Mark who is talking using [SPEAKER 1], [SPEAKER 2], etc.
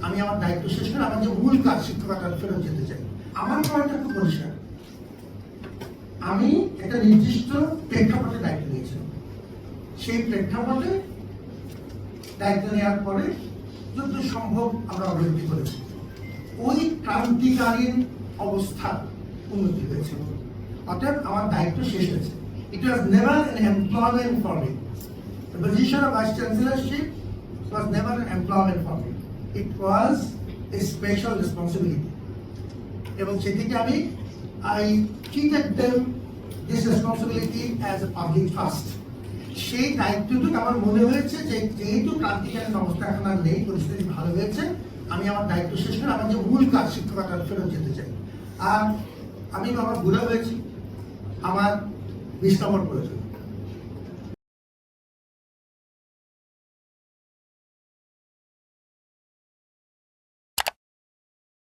[SPEAKER 1] আমি আমার দায়িত্ব শেষ করে আমার যে মূল কাজ শিক্ষকতা ফেরত যেতে চাই। আমার পয়েন্টটা খুব পরিষ্কার, আমি একটা নির্দিষ্ট প্রেক্ষাপটে দায়িত্ব নিয়েছিলাম। সেই প্রেক্ষাপটে দায়িত্ব নেওয়ার পরে যত সম্ভব আমরা অগ্রগতি করেছি। ওই ক্রান্তিকালীন অবস্থার উন্নতি হয়েছে, অর্থাৎ আমার দায়িত্ব শেষ হয়েছে। It was never an employment for me. The position of vice chancellorship was never an employment for me. It was a special responsibility. এবং সেদিকে I treated them this responsibility as a public trust. সেই দায়িত্বটুকু আমার মনে হয়েছে যে যেহেতু ক্রান্তিকালীন অবস্থা এখন আর নেই, পরিস্থিতি ভালো হয়েছে, আমি আমার দায়িত্ব শেষ করে আমার যে মূল কাজ শিক্ষকতা ফেরত যেতে চাই। আর আমি বাবা বুড়া হয়েছি, আমার বিশ্রামের প্রয়োজন।